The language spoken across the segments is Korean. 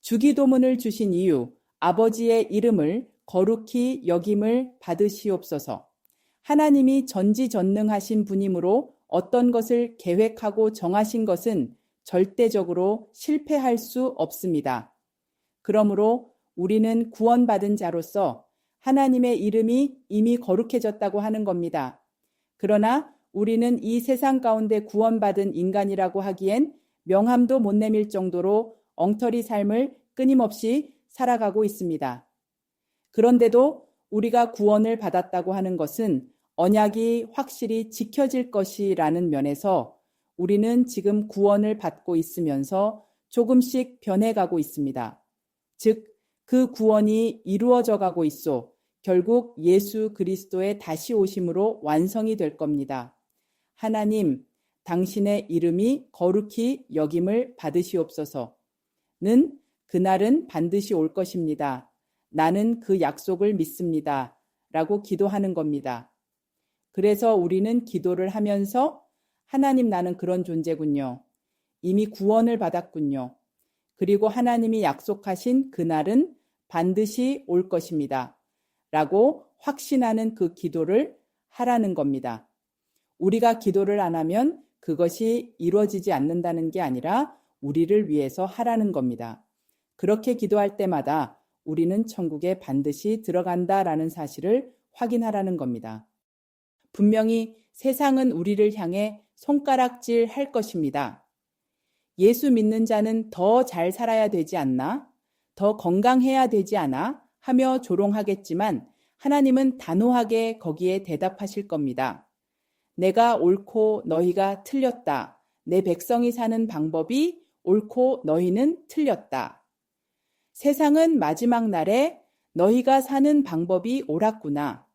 주기도문을 주신 이유, 아버지의 이름을 거룩히 여김을 받으시옵소서. 하나님이 전지전능하신 분이므로 어떤 것을 계획하고 정하신 것은 절대적으로 실패할 수 없습니다. 그러므로 우리는 구원받은 자로서 하나님의 이름이 이미 거룩해졌다고 하는 겁니다. 그러나 우리는 이 세상 가운데 구원받은 인간이라고 하기엔 명함도 못 내밀 정도로 엉터리 삶을 끊임없이 살아가고 있습니다. 그런데도 우리가 구원을 받았다고 하는 것은 언약이 확실히 지켜질 것이라는 면에서 우리는 지금 구원을 받고 있으면서 조금씩 변해가고 있습니다. 즉, 그 구원이 이루어져 가고 있어 결국 예수 그리스도의 다시 오심으로 완성이 될 겁니다. 하나님, 당신의 이름이 거룩히 여김을 받으시옵소서는 그날은 반드시 올 것입니다. 나는 그 약속을 믿습니다. 라고 기도하는 겁니다. 그래서 우리는 기도를 하면서 하나님, 나는 그런 존재군요. 이미 구원을 받았군요. 그리고 하나님이 약속하신 그날은 반드시 올 것입니다. 라고 확신하는 그 기도를 하라는 겁니다. 우리가 기도를 안 하면 그것이 이루어지지 않는다는 게 아니라 우리를 위해서 하라는 겁니다. 그렇게 기도할 때마다 우리는 천국에 반드시 들어간다라는 사실을 확인하라는 겁니다. 분명히 세상은 우리를 향해 손가락질 할 것입니다. 예수 믿는 자는 더 잘 살아야 되지 않나? 더 건강해야 되지 않아? 하며 조롱하겠지만 하나님은 단호하게 거기에 대답하실 겁니다. 내가 옳고 너희가 틀렸다. 내 백성이 사는 방법이 옳고 너희는 틀렸다. 세상은 마지막 날에 너희가 사는 방법이 옳았구나.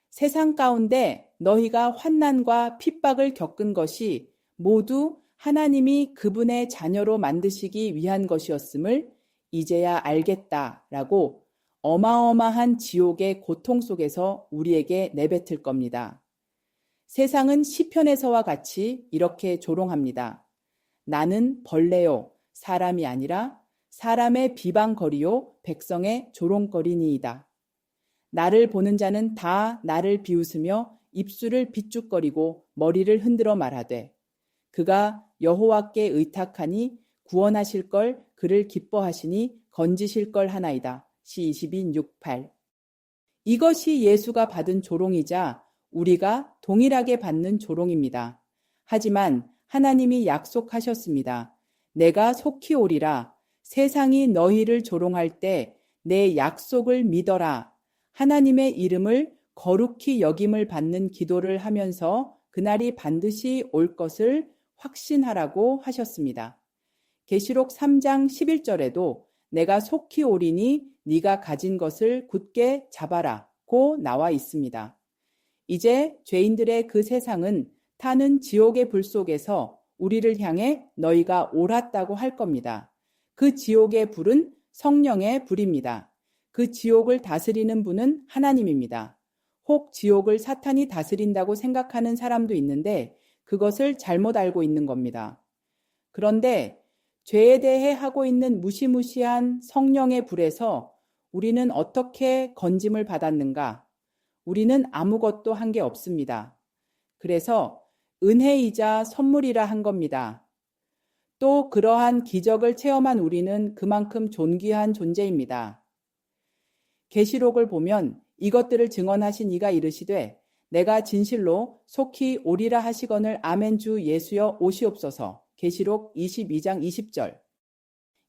세상 가운데 너희가 환난과 핍박을 겪은 것이 모두 하나님이 그분의 자녀로 만드시기 위한 것이었음을 이제야 알겠다라고 어마어마한 지옥의 고통 속에서 우리에게 내뱉을 겁니다. 세상은 시편에서와 같이 이렇게 조롱합니다. 나는 벌레요, 사람이 아니라 사람의 비방거리요, 백성의 조롱거리니이다. 나를 보는 자는 다 나를 비웃으며 입술을 비죽거리고 머리를 흔들어 말하되 그가 여호와께 의탁하니 구원하실 걸 그를 기뻐하시니 건지실 걸 하나이다. 시 22:6-8. 이것이 예수가 받은 조롱이자 우리가 동일하게 받는 조롱입니다. 하지만 하나님이 약속하셨습니다. 내가 속히 오리라. 세상이 너희를 조롱할 때 내 약속을 믿어라. 하나님의 이름을 거룩히 여김을 받는 기도를 하면서 그날이 반드시 올 것을 확신하라고 하셨습니다. 계시록 3장 11절에도 내가 속히 오리니 네가 가진 것을 굳게 잡아라 고 나와 있습니다. 이제 죄인들의 그 세상은 타는 지옥의 불 속에서 우리를 향해 너희가 옳았다고 할 겁니다. 그 지옥의 불은 성령의 불입니다. 그 지옥을 다스리는 분은 하나님입니다. 혹 지옥을 사탄이 다스린다고 생각하는 사람도 있는데 그것을 잘못 알고 있는 겁니다. 그런데 죄에 대해 하고 있는 무시무시한 성령의 불에서 우리는 어떻게 건짐을 받았는가? 우리는 아무것도 한 게 없습니다. 그래서 은혜이자 선물이라 한 겁니다. 또 그러한 기적을 체험한 우리는 그만큼 존귀한 존재입니다. 계시록을 보면 이것들을 증언하신 이가 이르시되 내가 진실로 속히 오리라 하시거늘 아멘 주 예수여 오시옵소서. 계시록 22장 20절.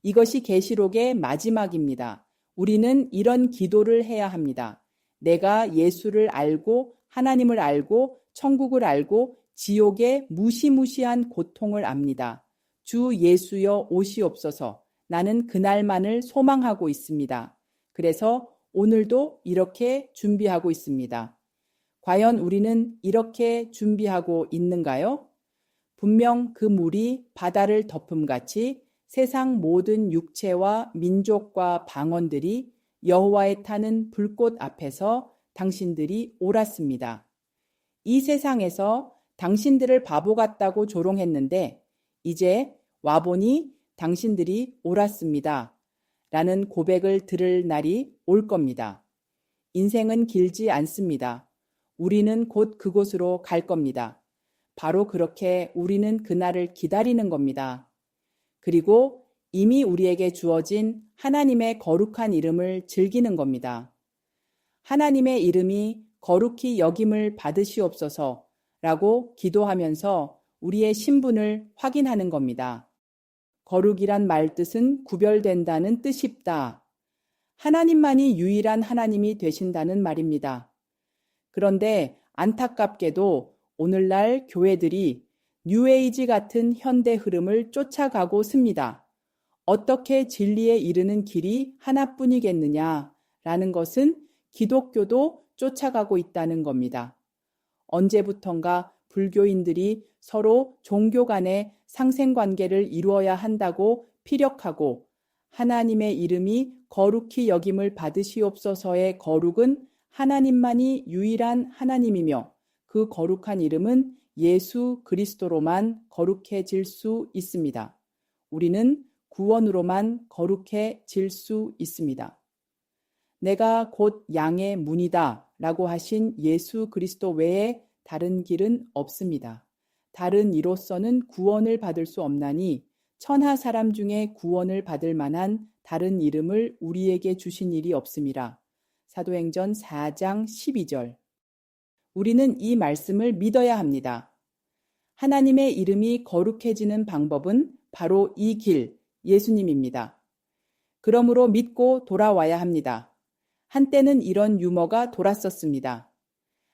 이것이 계시록의 마지막입니다. 우리는 이런 기도를 해야 합니다. 내가 예수를 알고 하나님을 알고 천국을 알고 지옥의 무시무시한 고통을 압니다. 주 예수여 오시옵소서. 나는 그날만을 소망하고 있습니다. 그래서 오늘도 이렇게 준비하고 있습니다. 과연 우리는 이렇게 준비하고 있는가요? 분명 그 물이 바다를 덮음같이 세상 모든 육체와 민족과 방언들이 여호와의 타는 불꽃 앞에서 당신들이 옳았습니다. 이 세상에서 당신들을 바보 같다고 조롱했는데 이제 와보니 당신들이 옳았습니다. 라는 고백을 들을 날이 올 겁니다. 인생은 길지 않습니다. 우리는 곧 그곳으로 갈 겁니다. 바로 그렇게 우리는 그날을 기다리는 겁니다. 그리고 이미 우리에게 주어진 하나님의 거룩한 이름을 즐기는 겁니다. 하나님의 이름이 거룩히 여김을 받으시옵소서 라고 기도하면서 우리의 신분을 확인하는 겁니다. 거룩이란 말 뜻은 구별된다는 뜻입다. 하나님만이 유일한 하나님이 되신다는 말입니다. 그런데 안타깝게도 오늘날 교회들이 뉴에이지 같은 현대 흐름을 쫓아가고 씁니다. 어떻게 진리에 이르는 길이 하나뿐이겠느냐라는 것은 기독교도 쫓아가고 있다는 겁니다. 언제부턴가 불교인들이 서로 종교 간의 상생관계를 이루어야 한다고 피력하고 하나님의 이름이 거룩히 여김을 받으시옵소서의 거룩은 하나님만이 유일한 하나님이며 그 거룩한 이름은 예수 그리스도로만 거룩해질 수 있습니다. 우리는 구원으로만 거룩해질 수 있습니다. 내가 곧 양의 문이다 라고 하신 예수 그리스도 외에 다른 길은 없습니다. 다른 이로서는 구원을 받을 수 없나니 천하 사람 중에 구원을 받을 만한 다른 이름을 우리에게 주신 일이 없음이라. 사도행전 4장 12절. 우리는 이 말씀을 믿어야 합니다. 하나님의 이름이 거룩해지는 방법은 바로 이 길, 예수님입니다. 그러므로 믿고 돌아와야 합니다. 한때는 이런 유머가 돌았었습니다.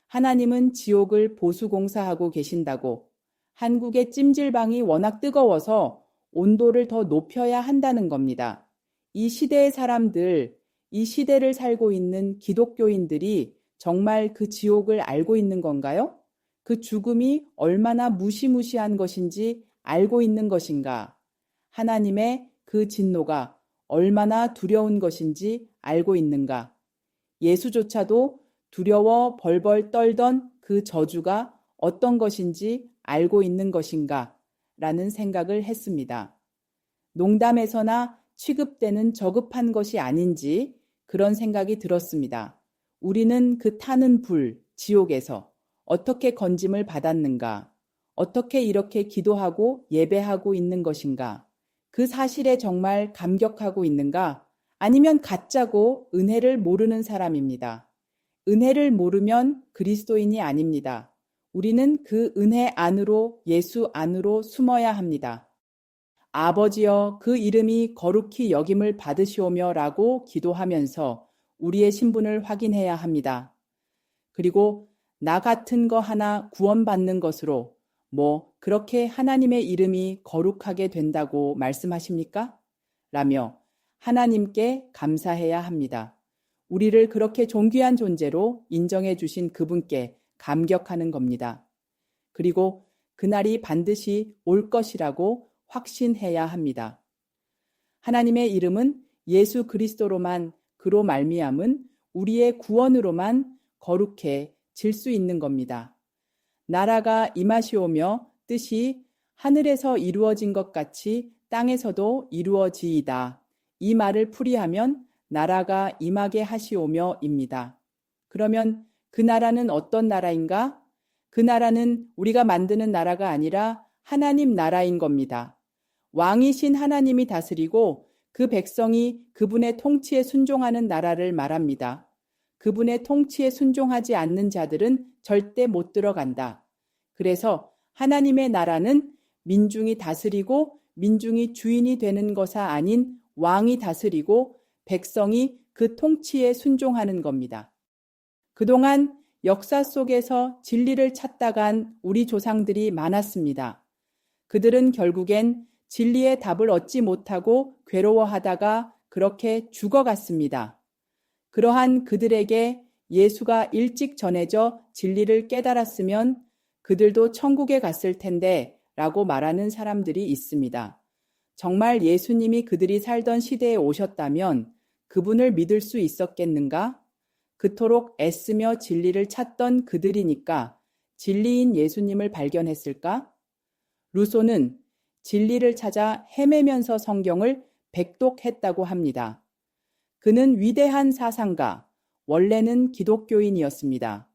하나님은 지옥을 보수공사하고 계신다고, 한국의 찜질방이 워낙 뜨거워서 온도를 더 높여야 한다는 겁니다. 이 시대의 사람들, 이 시대를 살고 있는 기독교인들이 정말 그 지옥을 알고 있는 건가요? 그 죽음이 얼마나 무시무시한 것인지 알고 있는 것인가? 하나님의 그 진노가 얼마나 두려운 것인지 알고 있는가? 예수조차도 두려워 벌벌 떨던 그 저주가 어떤 것인지 알고 있는 것인가? 라는 생각을 했습니다. 농담에서나 취급되는 저급한 것이 아닌지 그런 생각이 들었습니다. 우리는 그 타는 불, 지옥에서 어떻게 건짐을 받았는가? 어떻게 이렇게 기도하고 예배하고 있는 것인가? 그 사실에 정말 감격하고 있는가? 아니면 가짜고 은혜를 모르는 사람입니다. 은혜를 모르면 그리스도인이 아닙니다. 우리는 그 은혜 안으로, 예수 안으로 숨어야 합니다. 아버지여 그 이름이 거룩히 여김을 받으시오며 라고 기도하면서 우리의 신분을 확인해야 합니다. 그리고 나 같은 거 하나 구원받는 것으로 그렇게 하나님의 이름이 거룩하게 된다고 말씀하십니까? 라며 하나님께 감사해야 합니다. 우리를 그렇게 존귀한 존재로 인정해 주신 그분께 감격하는 겁니다. 그리고 그날이 반드시 올 것이라고 확신해야 합니다. 하나님의 이름은 예수 그리스도로만 그로 말미암은 우리의 구원으로만 거룩해질 수 있는 겁니다. 나라가 임하시오며 뜻이 하늘에서 이루어진 것 같이 땅에서도 이루어지이다. 이 말을 풀이하면 나라가 임하게 하시오며입니다. 그러면 그 나라는 어떤 나라인가? 그 나라는 우리가 만드는 나라가 아니라 하나님 나라인 겁니다. 왕이신 하나님이 다스리고 그 백성이 그분의 통치에 순종하는 나라를 말합니다. 그분의 통치에 순종하지 않는 자들은 절대 못 들어간다. 그래서 하나님의 나라는 민중이 다스리고 민중이 주인이 되는 것이 아닌 왕이 다스리고 백성이 그 통치에 순종하는 겁니다. 그동안 역사 속에서 진리를 찾다간 우리 조상들이 많았습니다. 그들은 결국엔 진리의 답을 얻지 못하고 괴로워하다가 그렇게 죽어갔습니다. 그러한 그들에게 예수가 일찍 전해져 진리를 깨달았으면 그들도 천국에 갔을 텐데 라고 말하는 사람들이 있습니다. 정말 예수님이 그들이 살던 시대에 오셨다면 그분을 믿을 수 있었겠는가? 그토록 애쓰며 진리를 찾던 그들이니까 진리인 예수님을 발견했을까? 루소는 진리를 찾아 헤매면서 성경을 백독했다고 합니다. 그는 위대한 사상가, 원래는 기독교인이었습니다.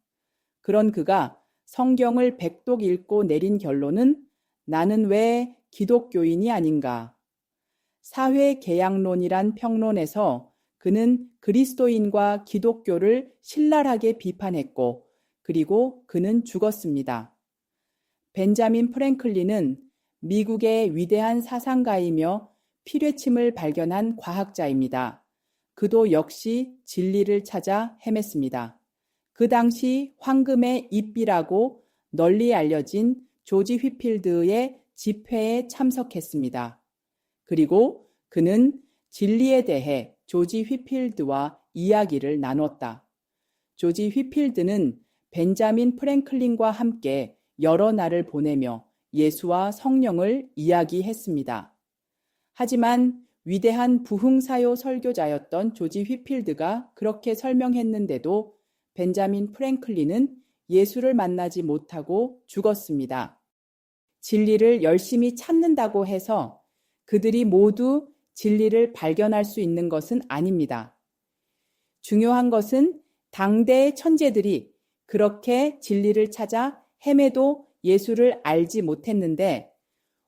그런 그가 성경을 백독 읽고 내린 결론은 나는 왜 기독교인이 아닌가? 사회개혁론이란 평론에서 그는 그리스도인과 기독교를 신랄하게 비판했고, 그리고 그는 죽었습니다. 벤자민 프랭클린은 미국의 위대한 사상가이며 피뢰침을 발견한 과학자입니다. 그도 역시 진리를 찾아 헤맸습니다. 그 당시 황금의 입비라고 널리 알려진 조지 휘필드의 집회에 참석했습니다. 그리고 그는 진리에 대해 조지 휘필드와 이야기를 나눴다. 조지 휘필드는 벤자민 프랭클린과 함께 여러 날을 보내며 예수와 성령을 이야기했습니다. 하지만 위대한 부흥사요 설교자였던 조지 휘필드가 그렇게 설명했는데도 벤자민 프랭클린은 예수를 만나지 못하고 죽었습니다. 진리를 열심히 찾는다고 해서 그들이 모두 진리를 발견할 수 있는 것은 아닙니다. 중요한 것은 당대의 천재들이 그렇게 진리를 찾아 헤매도 예수를 알지 못했는데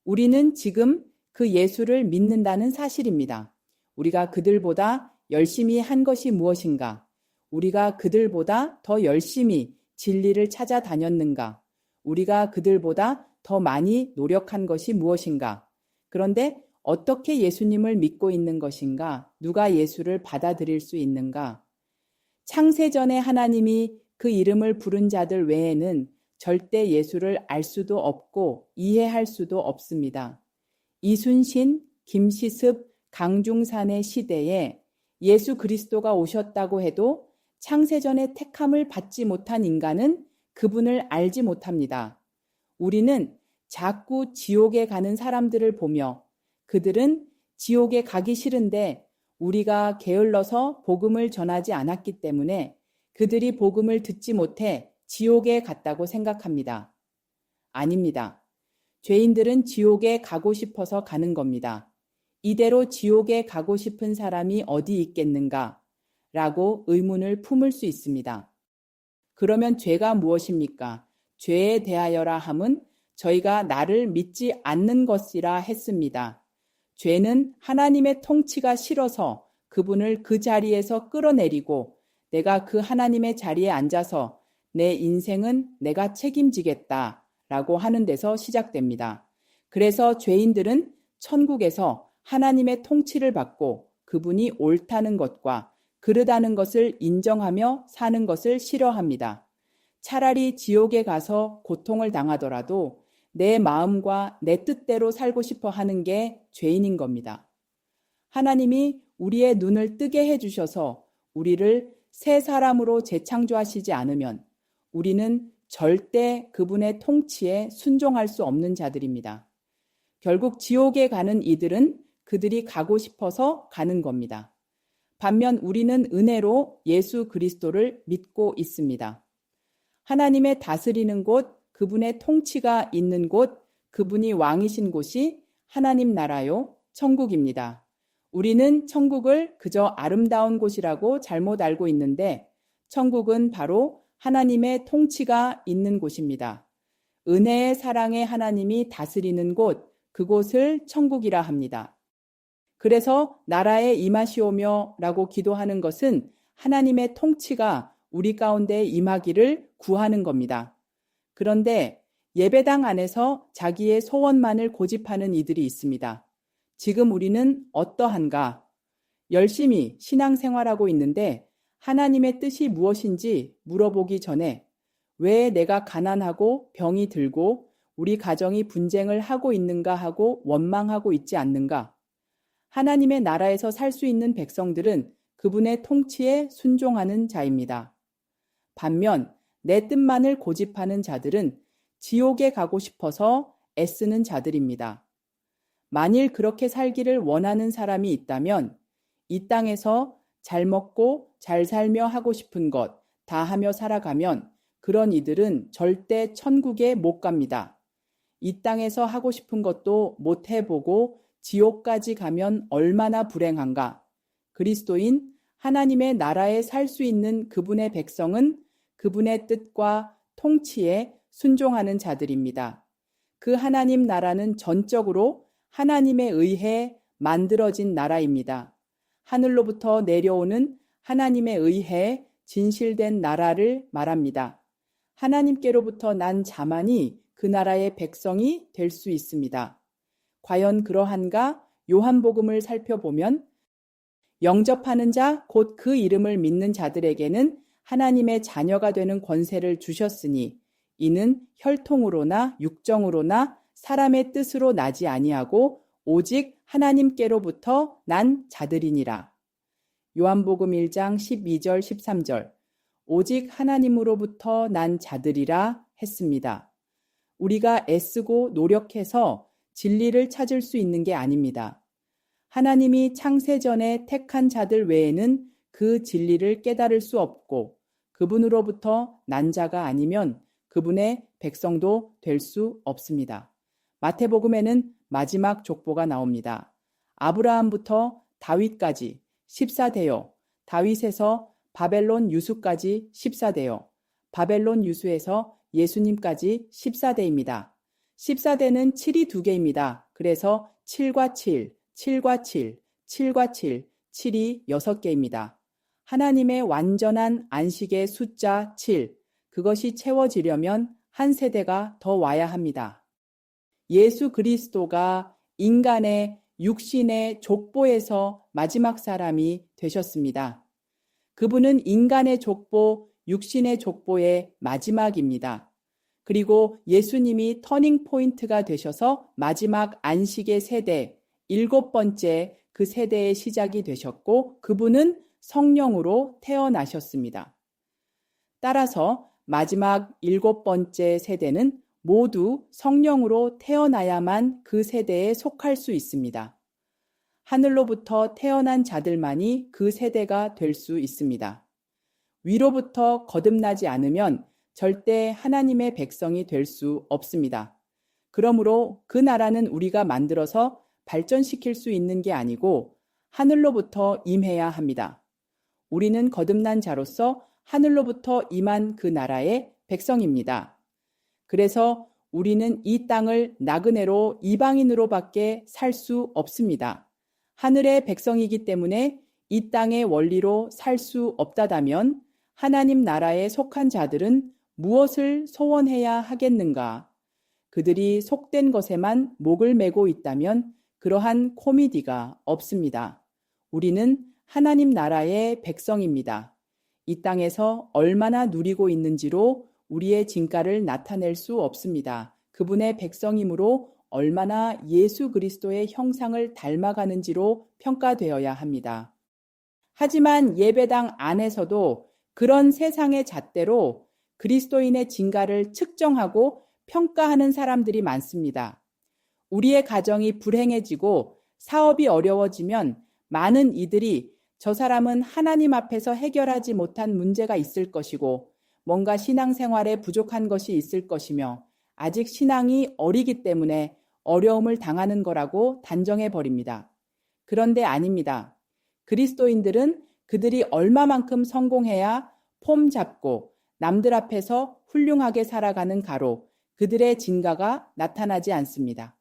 우리는 지금 그 예수를 믿는다는 사실입니다. 우리가 그들보다 열심히 한 것이 무엇인가? 우리가 그들보다 더 열심히 진리를 찾아다녔는가? 우리가 그들보다 더 많이 노력한 것이 무엇인가? 그런데 어떻게 예수님을 믿고 있는 것인가? 누가 예수를 받아들일 수 있는가? 창세전에 하나님이 그 이름을 부른 자들 외에는 절대 예수를 알 수도 없고 이해할 수도 없습니다. 이순신, 김시습, 강중산의 시대에 예수 그리스도가 오셨다고 해도 창세전에 택함을 받지 못한 인간은 그분을 알지 못합니다. 우리는 자꾸 지옥에 가는 사람들을 보며 그들은 지옥에 가기 싫은데 우리가 게을러서 복음을 전하지 않았기 때문에 그들이 복음을 듣지 못해 지옥에 갔다고 생각합니다. 아닙니다. 죄인들은 지옥에 가고 싶어서 가는 겁니다. 이대로 지옥에 가고 싶은 사람이 어디 있겠는가? 라고 의문을 품을 수 있습니다. 그러면 죄가 무엇입니까? 죄에 대하여라 함은 저희가 나를 믿지 않는 것이라 했습니다. 죄는 하나님의 통치가 싫어서 그분을 그 자리에서 끌어내리고 내가 그 하나님의 자리에 앉아서 내 인생은 내가 책임지겠다 라고 하는 데서 시작됩니다. 그래서 죄인들은 천국에서 하나님의 통치를 받고 그분이 옳다는 것과 그르다는 것을 인정하며 사는 것을 싫어합니다. 차라리 지옥에 가서 고통을 당하더라도 내 마음과 내 뜻대로 살고 싶어 하는 게 죄인인 겁니다. 하나님이 우리의 눈을 뜨게 해주셔서 우리를 새 사람으로 재창조하시지 않으면 우리는 절대 그분의 통치에 순종할 수 없는 자들입니다. 결국 지옥에 가는 이들은 그들이 가고 싶어서 가는 겁니다. 반면 우리는 은혜로 예수 그리스도를 믿고 있습니다. 하나님의 다스리는 곳, 그분의 통치가 있는 곳, 그분이 왕이신 곳이 하나님 나라요, 천국입니다. 우리는 천국을 그저 아름다운 곳이라고 잘못 알고 있는데 천국은 바로 하나님의 통치가 있는 곳입니다. 은혜의 사랑의 하나님이 다스리는 곳, 그곳을 천국이라 합니다. 그래서 나라에 임하시오며 라고 기도하는 것은 하나님의 통치가 우리 가운데 임하기를 구하는 겁니다. 그런데 예배당 안에서 자기의 소원만을 고집하는 이들이 있습니다. 지금 우리는 어떠한가? 열심히 신앙생활하고 있는데 하나님의 뜻이 무엇인지 물어보기 전에 왜 내가 가난하고 병이 들고 우리 가정이 분쟁을 하고 있는가 하고 원망하고 있지 않는가? 하나님의 나라에서 살 수 있는 백성들은 그분의 통치에 순종하는 자입니다. 반면 내 뜻만을 고집하는 자들은 지옥에 가고 싶어서 애쓰는 자들입니다. 만일 그렇게 살기를 원하는 사람이 있다면 이 땅에서 잘 먹고 잘 살며 하고 싶은 것 다 하며 살아가면 그런 이들은 절대 천국에 못 갑니다. 이 땅에서 하고 싶은 것도 못 해보고 지옥까지 가면 얼마나 불행한가. 그리스도인 하나님의 나라에 살 수 있는 그분의 백성은 그분의 뜻과 통치에 순종하는 자들입니다. 그 하나님 나라는 전적으로 하나님에 의해 만들어진 나라입니다. 하늘로부터 내려오는 하나님에 의해 진실된 나라를 말합니다. 하나님께로부터 난 자만이 그 나라의 백성이 될 수 있습니다. 과연 그러한가? 요한복음을 살펴보면 영접하는 자, 곧 그 이름을 믿는 자들에게는 하나님의 자녀가 되는 권세를 주셨으니 이는 혈통으로나 육정으로나 사람의 뜻으로 나지 아니하고 오직 하나님께로부터 난 자들이니라. 요한복음 1장 12절 13절 오직 하나님으로부터 난 자들이라 했습니다. 우리가 애쓰고 노력해서 진리를 찾을 수 있는 게 아닙니다. 하나님이 창세전에 택한 자들 외에는 그 진리를 깨달을 수 없고 그분으로부터 난 자가 아니면 그분의 백성도 될 수 없습니다. 마태복음에는 마지막 족보가 나옵니다. 아브라함부터 다윗까지 14대요. 다윗에서 바벨론 유수까지 14대요. 바벨론 유수에서 예수님까지 14대입니다. 14대는 7이 2개입니다. 그래서 7과 7, 7과 7, 7과 7, 7이 6개입니다. 하나님의 완전한 안식의 숫자 7, 그것이 채워지려면 한 세대가 더 와야 합니다. 예수 그리스도가 인간의 육신의 족보에서 마지막 사람이 되셨습니다. 그분은 인간의 족보, 육신의 족보의 마지막입니다. 그리고 예수님이 터닝 포인트가 되셔서 마지막 안식의 세대, 7번째 그 세대의 시작이 되셨고 그분은 성령으로 태어나셨습니다. 따라서 마지막 7번째 세대는 모두 성령으로 태어나야만 그 세대에 속할 수 있습니다. 하늘로부터 태어난 자들만이 그 세대가 될 수 있습니다. 위로부터 거듭나지 않으면 절대 하나님의 백성이 될 수 없습니다. 그러므로 그 나라는 우리가 만들어서 발전시킬 수 있는 게 아니고 하늘로부터 임해야 합니다. 우리는 거듭난 자로서 하늘로부터 임한 그 나라의 백성입니다. 그래서 우리는 이 땅을 나그네로 이방인으로밖에 살 수 없습니다. 하늘의 백성이기 때문에 이 땅의 원리로 살 수 없다다면 하나님 나라에 속한 자들은 무엇을 소원해야 하겠는가? 그들이 속된 것에만 목을 메고 있다면 그러한 코미디가 없습니다. 우리는 하나님 나라의 백성입니다. 이 땅에서 얼마나 누리고 있는지로 우리의 진가를 나타낼 수 없습니다. 그분의 백성이므로 얼마나 예수 그리스도의 형상을 닮아가는지로 평가되어야 합니다. 하지만 예배당 안에서도 그런 세상의 잣대로 그리스도인의 진가를 측정하고 평가하는 사람들이 많습니다. 우리의 가정이 불행해지고 사업이 어려워지면 많은 이들이 저 사람은 하나님 앞에서 해결하지 못한 문제가 있을 것이고 뭔가 신앙생활에 부족한 것이 있을 것이며 아직 신앙이 어리기 때문에 어려움을 당하는 거라고 단정해 버립니다. 그런데 아닙니다. 그리스도인들은 그들이 얼마만큼 성공해야 폼 잡고 남들 앞에서 훌륭하게 살아가는 가로 그들의 진가가 나타나지 않습니다.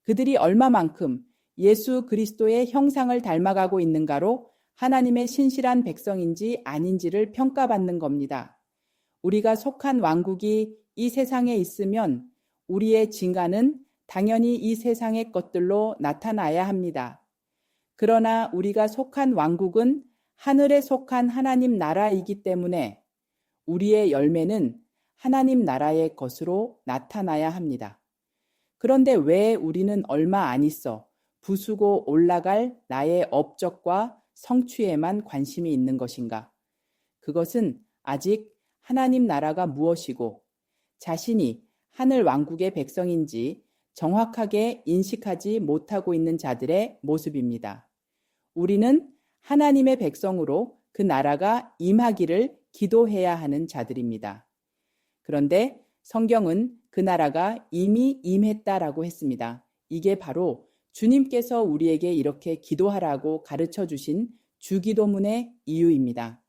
그들이 얼마만큼 예수 그리스도의 형상을 닮아가고 있는가로 하나님의 신실한 백성인지 아닌지를 평가받는 겁니다. 우리가 속한 왕국이 이 세상에 있으면 우리의 진가는 당연히 이 세상의 것들로 나타나야 합니다. 그러나 우리가 속한 왕국은 하늘에 속한 하나님 나라이기 때문에 우리의 열매는 하나님 나라의 것으로 나타나야 합니다. 그런데 왜 우리는 얼마 안 있어 부수고 올라갈 나의 업적과 성취에만 관심이 있는 것인가? 그것은 아직 하나님 나라가 무엇이고 자신이 하늘 왕국의 백성인지 정확하게 인식하지 못하고 있는 자들의 모습입니다. 우리는 하나님의 백성으로 그 나라가 임하기를 기도해야 하는 자들입니다. 그런데 성경은 그 나라가 이미 임했다라고 했습니다. 이게 바로 주님께서 우리에게 이렇게 기도하라고 가르쳐 주신 주기도문의 이유입니다.